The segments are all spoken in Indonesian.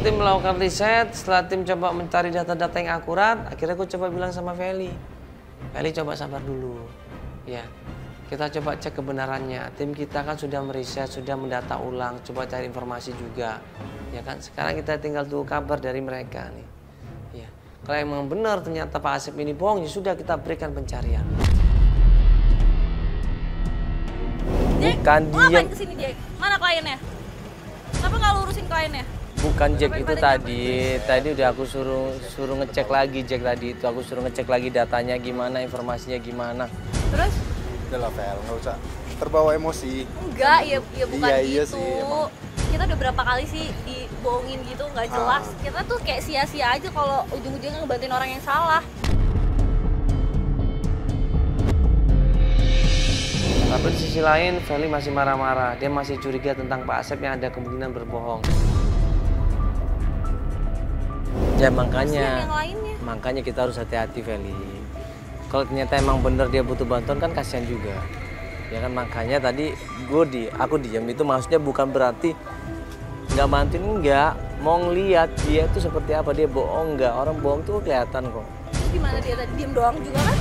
tim melakukan riset, setelah tim coba mencari data-data yang akurat, akhirnya gue coba bilang sama Feli. Feli coba sabar dulu. Ya, kita coba cek kebenarannya. Tim kita kan sudah meriset, sudah mendata ulang, coba cari informasi juga. Ya kan, sekarang kita tinggal tunggu kabar dari mereka nih. Ya, kalau emang benar ternyata Pak Asep ini bohong, ya sudah kita berikan pencarian. Jack, Bukan lo dia. ngapain kesini, Jack? Mana kliennya? Kenapa nggak lu urusin kliennya? Bukan Jack itu tadi udah aku suruh ngecek lagi Jack tadi itu, aku suruh ngecek lagi datanya gimana, informasinya gimana. Terus? Udah lah Vel, nggak usah terbawa emosi. Enggak, ya bukan Iya gitu. sih, emang. Kita udah berapa kali sih dibohongin gitu, nggak jelas. Kita tuh kayak sia-sia aja kalau ujung-ujungnya ngebantuin orang yang salah. Tapi di sisi lain, Feli masih marah-marah. Dia masih curiga tentang Pak Asep yang ada kemungkinan berbohong. Ya Kasian yang lainnya. makanya kita harus hati-hati, Feli. Kalau ternyata emang bener dia butuh bantuan kan kasihan juga. Ya kan, makanya tadi aku diam itu maksudnya bukan berarti nggak bantuin, enggak. Mau ngeliat dia itu seperti apa, dia bohong nggak. Orang bohong tuh kelihatan kok. Terus gimana dia tadi diem doang juga kan?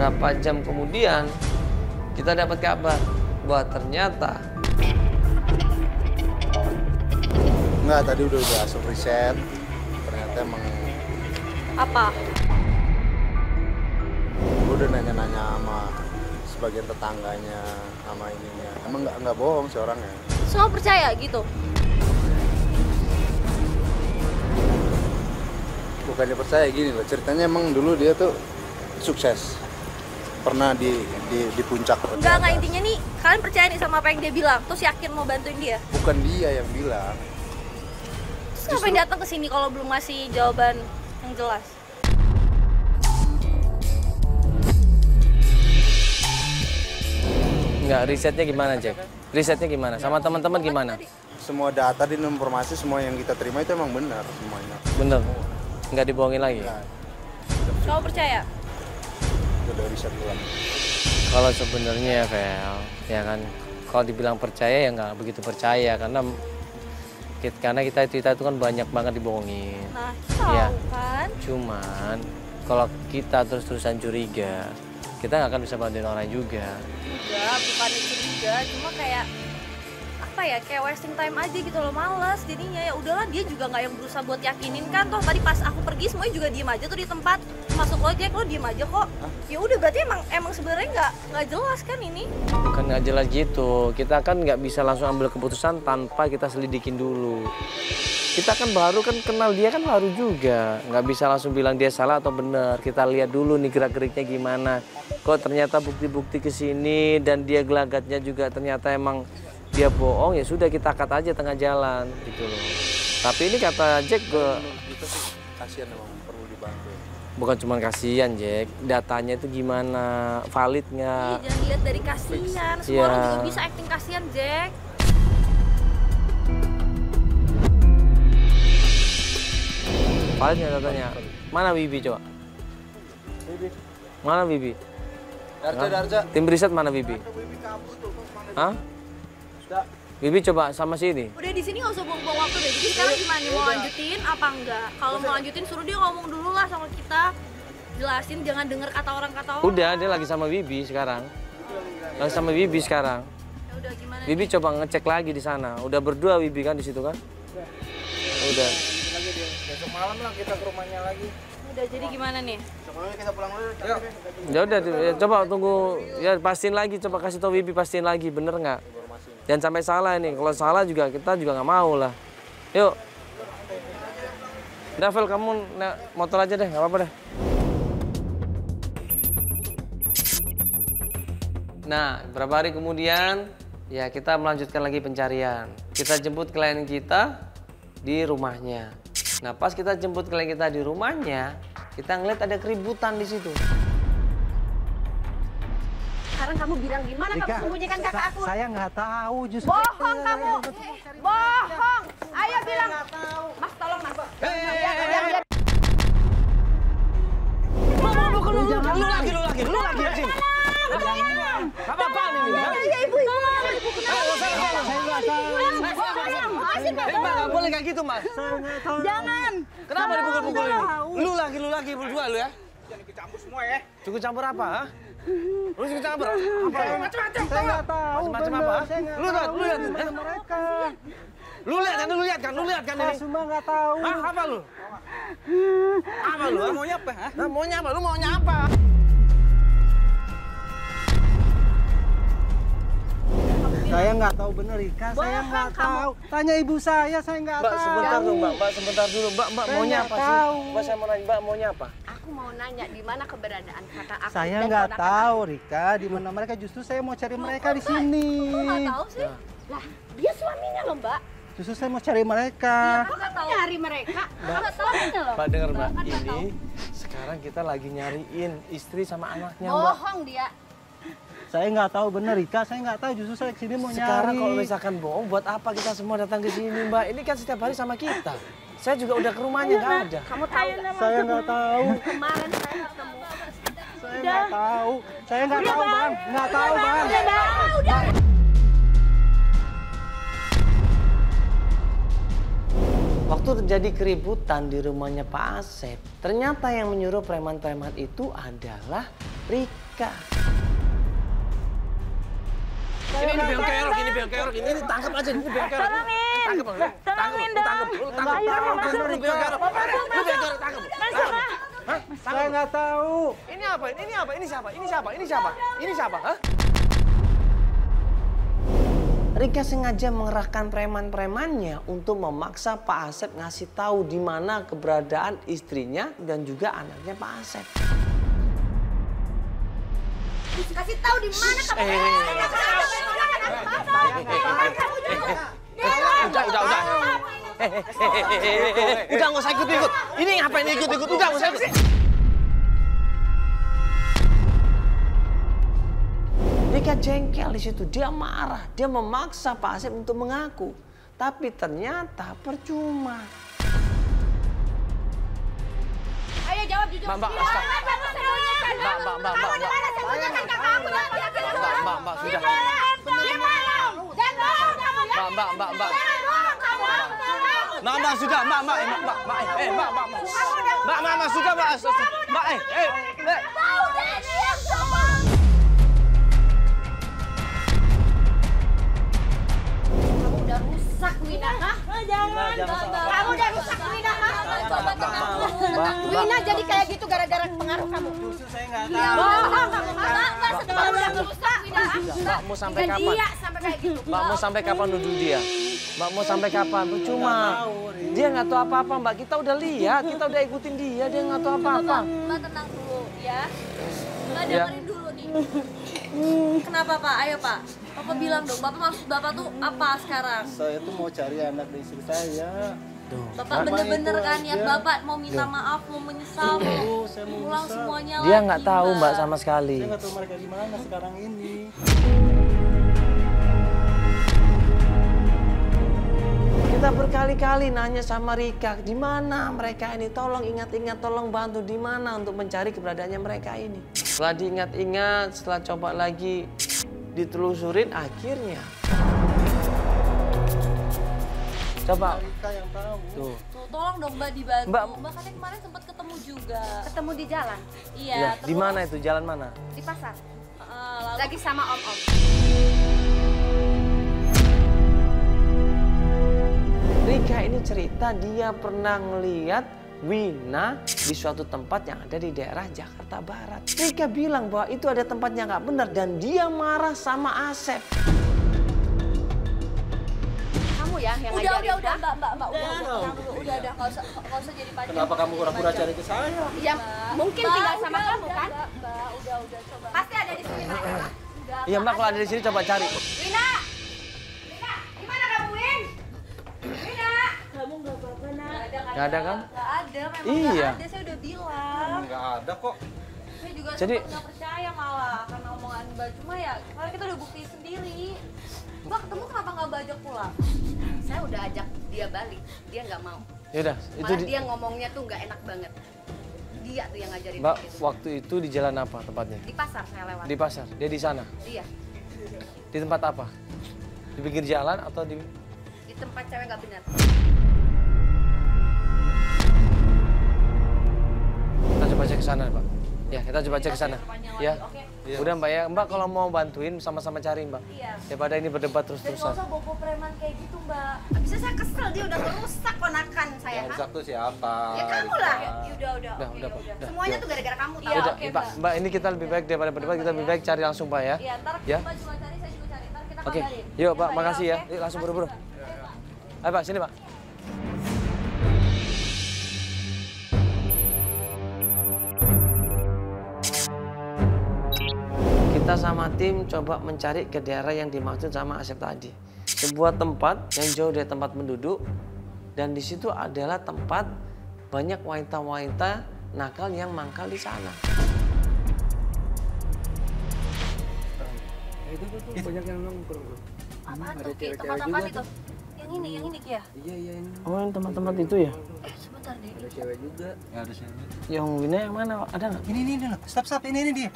Berapa jam kemudian kita dapat kabar bahwa ternyata Enggak, tadi udah langsung riset. Ternyata emang Apa? gue udah nanya-nanya sama sebagian tetangganya, sama ininya. Emang nggak bohong si orangnya. Semua percaya gitu? Bukannya percaya gini loh, ceritanya emang dulu dia tuh sukses. Pernah di puncak. Enggak, intinya nih kalian percaya nih sama apa yang dia bilang, terus yakin mau bantuin dia. Bukan dia yang bilang. Terus ngapain datang ke sini kalau belum ngasih jawaban yang jelas? enggak, risetnya gimana, Jack? Risetnya gimana? Sama teman-teman gimana? Semua data dan informasi semua yang kita terima itu emang benar semuanya. Bener? Nggak dibohongin lagi? Kamu percaya? Udah riset ulang. Kalau sebenarnya ya, Vel, ya kan, kalau dibilang percaya ya nggak begitu percaya karena kita itu kan banyak banget dibohongin. Nah, tahu Ya. kan? Cuman kalau kita terus-terusan curiga, kita nggak akan bisa bantuin orang juga. Enggak, bukan itu juga, cuma kayak apa ya, kayak wasting time aja gitu loh, males jadinya. Ya udahlah, dia juga nggak yang berusaha buat yakinin kan. Toh tadi pas aku pergi semuanya juga diem aja tuh di tempat. Masuk lo Jack, lo diem aja kok. Ya udah, berarti emang sebenarnya nggak jelas kan ini. Bukan nggak jelas gitu, kita kan nggak bisa langsung ambil keputusan tanpa kita selidikin dulu. Kita kan baru kan kenal dia kan baru juga, nggak bisa langsung bilang dia salah atau benar. Kita lihat dulu nih gerak-geriknya gimana. Kok ternyata bukti-bukti kesini dan dia gelagatnya juga ternyata emang dia bohong, ya sudah kita cut aja tengah jalan gitu loh. Tapi ini kata Jack, Kita sih kasihan emang perlu dibantu. bukan cuma kasihan Jack, datanya itu gimana, valid nggak? Ih, jangan lihat dari kasihan, semua Iya. orang juga bisa acting kasihan Jack. Valid nggak datanya? Mana Bibi coba? Mana Bibi? Darja. Tim riset mana Bibi? Hah? Bibi coba sama sini. Udah di sini nggak usah buang-buang waktu deh. Jadi sekarang gimana nih, mau lanjutin apa enggak? Kalau mau lanjutin suruh dia ngomong dulu lah sama kita. Jelasin, jangan denger kata orang. Udah, dia lagi sama Bibi sekarang. Lagi sama Bibi sekarang. Ya udah, gimana? Bibi coba ngecek lagi di sana. Udah berdua Bibi kan di situ kan? Udah. Besok malam lah kita ke rumahnya lagi. Udah, jadi gimana nih? Besok malam kita pulang dulu. Ya udah, ya, coba tunggu. Ya pastiin lagi, coba kasih tau Bibi, pastiin lagi bener nggak? Jangan sampai salah ini. Kalau salah juga kita juga nggak mau lah. Yuk. Davel, kamu naik motor aja deh, nggak apa-apa deh. Nah, beberapa hari kemudian ya kita melanjutkan lagi pencarian. Kita jemput klien kita di rumahnya. Nah, pas kita jemput klien kita di rumahnya, kita ngeliat ada keributan di situ. Sekarang kamu bilang gimana kamu sembunyikan kakak aku? Saya nggak tahu justru. Bohong kamu! Bohong! Ayo bilang! Mas, tolong mas. Biar. Lu lagi di sini. Apa-apaan ini? Ibu, Saya nggak tahu. boleh kayak gitu, Mas. Jangan. Kenapa dipukul-pukul ini? Lu lagi berdua lu ya? Jangan ikut campur semua ya. Cukup campur apa, ha? Lu ikut campur apa? Macam-macam. Saya nggak tahu. Macam apa? Lu lihat mereka. Lu lihat kan ini? Semua nggak tahu. Hah, apa lu? Apa lu? Maunya apa? Hah? Hah, maunya apa? Lu maunya apa? Saya nggak tahu bener Rika, saya nggak tahu. Tanya ibu saya nggak Mbak, tahu. sebentar dong, Mbak, sebentar dulu. Mbak, Saya maunya nggak apa sih? tahu. Mbak, saya mau nanya, Mbak, maunya apa? Aku mau nanya di mana keberadaan kakak aku. Saya dan nggak ponakan tahu Rika, di mana mereka. Justru saya mau cari mereka di sini. Kok nggak tahu sih? aku. Lah, dia suaminya loh, Mbak. Justru saya mau cari mereka. Kok nggak nyari mereka? Nggak suaminya loh. Mbak, dengar, Mbak. Kan nggak tahu. Ini sekarang kita lagi nyariin istri sama anaknya, Mbak. Bohong dia. Saya nggak tahu bener Rika, saya nggak tahu. Justru saya kesini mau nyari. Sekarang kalau misalkan bohong, buat apa kita semua datang ke sini, Mbak? Ini kan setiap hari sama kita. Saya juga udah ke rumahnya, nggak ada. Kamu tahu nggak? Saya nggak tahu. Kemarin saya ketemu. Saya nggak tahu. Saya nggak tahu bang. Nggak tahu bang. Udah. Waktu terjadi keributan di rumahnya Pak Asep, ternyata yang menyuruh preman-preman itu adalah Rika. Ini beong kerok, ini tangkap aja, ini beong kerok. Tangkap, Tolongin dong. tangkap. Lu beong kerok. Lu beong kerok, tangkap. Hah? Saya nggak tahu. Ini apa? Ini siapa? Hah? Rika sengaja mengerahkan preman-premannya untuk memaksa Pak Asep ngasih tahu di mana keberadaan istrinya dan juga anaknya Pak Asep. Kasih tahu di mana kamu. Udah. Udah nggak usah ikut. Ini ngapain ikut? Udah nggak usah ikut. Rika jengkel di situ, dia marah, dia memaksa Pak Asep untuk mengaku, tapi ternyata percuma. Ayo jawab jujur. Mbak, Kamu di mana sembunyikan kakak aku? Mbak, sudah. Di mana? Dan bohong kamu ya? Mbak. Mbak, Sudah, Mbak, sudah, Mbak. Tahu deh dia sama. Kamu udah rusak Wina, kah? Jangan. Kamu udah rusak Wina, kah? Coba tenang dulu. Wina jadi kayak gitu gara-gara pengaruh kamu. Justru saya nggak Iya, tahu. bohong kamu. Mbak, Kamu udah rusak Wina. Mbak mau sampai Dan kapan? dia sampai kayak gitu. Mbak mau sampai kapan nuduh dia? Mbak mau sampai kapan? Percuma. Dia nggak tahu apa-apa, Mbak. Kita udah lihat, kita udah ikutin dia nggak tahu apa-apa. Mbak tenang dulu ya. Mbak Ya. dengerin dulu nih. Kenapa Pak? Ayo Pak. Bapak bilang dong, Bapak maksud Bapak tuh apa sekarang? Saya tuh mau cari anak dari istri saya. Bapak bener-bener kan niat Bapak mau minta maaf, mau menyesal, mau Saya mau pulang menyesal. semuanya Dia lagi, nggak tahu, Mbak, sama sekali. Saya nggak tahu mereka di mana sekarang ini. Kita berkali-kali nanya sama Rika, di mana mereka ini? Tolong ingat-ingat, tolong bantu di mana untuk mencari keberadaannya mereka ini. Setelah diingat-ingat, setelah coba lagi ditelusurin, akhirnya coba Rika yang tahu. tuh. Tuh, tolong dong Mbak dibantu. Mbak. Mbak katanya kemarin sempat ketemu juga. Ketemu di jalan, Iya. Ya, terus, di mana itu? Jalan mana? di pasar. lalu Lagi sama om-om. Rika ini cerita dia pernah ngeliat Wina di suatu tempat yang ada di daerah Jakarta Barat. Rika bilang bahwa itu ada tempatnya nggak benar dan dia marah sama Asep. Kamu ya yang udah ngajarin. Mbak, Hah? udah nggak usah jadi panjang. Kenapa kamu pura-pura cari ke saya? Ya, mungkin Mbak, tinggal sama udah, kamu kan? Mbak, udah coba. Pasti ada di sini mereka. Enggak. Iya Mbak, kalau ada di sini coba cari. Wina! Wina, gimana kamu Win? Wina! Kamu nggak apa-apa nak. Nggak ada kan? Nggak ada, memang Iya. nggak ada. Saya udah bilang. Nggak ada kok. Saya juga Jadi- sempat nggak percaya malah karena omongan Mbak. Cuma ya, karena kita udah bukti sendiri. Mbak ketemu kenapa nggak bajak pulang? Saya udah ajak dia balik, dia nggak mau. Yaudah, itu Malah dia ngomongnya tuh nggak enak banget. Dia tuh yang ngajarin Mbak, gitu. waktu itu di jalan apa tempatnya? Di pasar saya lewat. Di pasar. Dia di sana. Iya, Di tempat apa? Di pinggir jalan atau di? di tempat cewek nggak benar. sana, Pak. Ya, kita coba cek ke sana. Ya. Oke. Udah Mbak ya. Mbak kalau mau bantuin sama-sama cari, Mbak. Iya. Daripada ini berdebat Dan nggak terus-terusan. usah bobo preman kayak gitu, Mbak. Abisnya saya kesel dia udah ngerusak ponakan saya. Yang rusak tuh siapa? Ya kamu lah. Rika? Ya udah, Udah, oke, Pak. udah. Udah. Semuanya tuh gara-gara kamu. Iya, Udah, oke, Mbak. Mbak, ini kita lebih baik daripada berdebat, kita lebih baik cari langsung, Pak ya. Iya, ntar Ya. Mbak juga cari, saya juga cari. Ntar kita Oke. kabarin. Yuk, Pak, Mbak, makasih ya. oke? Yuk, langsung Makasih, buru-buru. Mbak. Ayo, Pak. Ayo, Pak, sini, Pak. Kita sama tim coba mencari ke daerah yang dimaksud sama Asep tadi. Sebuah tempat yang jauh dari tempat penduduk dan di situ adalah tempat banyak wanita-wanita nakal yang mangkal di sana. Itu banyak yang nongkrong. Apaan Ada tuh, Ki? cewek-cewek Tempat juga apaan itu? Yang ini Ki ya? Iya ini. Oh, yang tempat-tempat itu ya? Sebentar deh. Ada cewek juga. Ya ada cewek. Yang Wina yang mana? Ada nggak? Ini loh. Stop ini dia.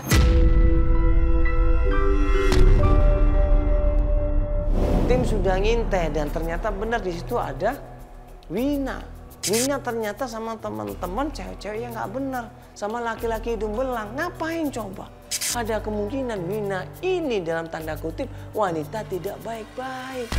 Tim sudah ngintai dan ternyata benar di situ ada Wina. Wina ternyata sama teman-teman cewek-cewek yang nggak benar, sama laki-laki hidung belang. Ngapain coba? Ada kemungkinan Wina ini dalam tanda kutip wanita tidak baik-baik.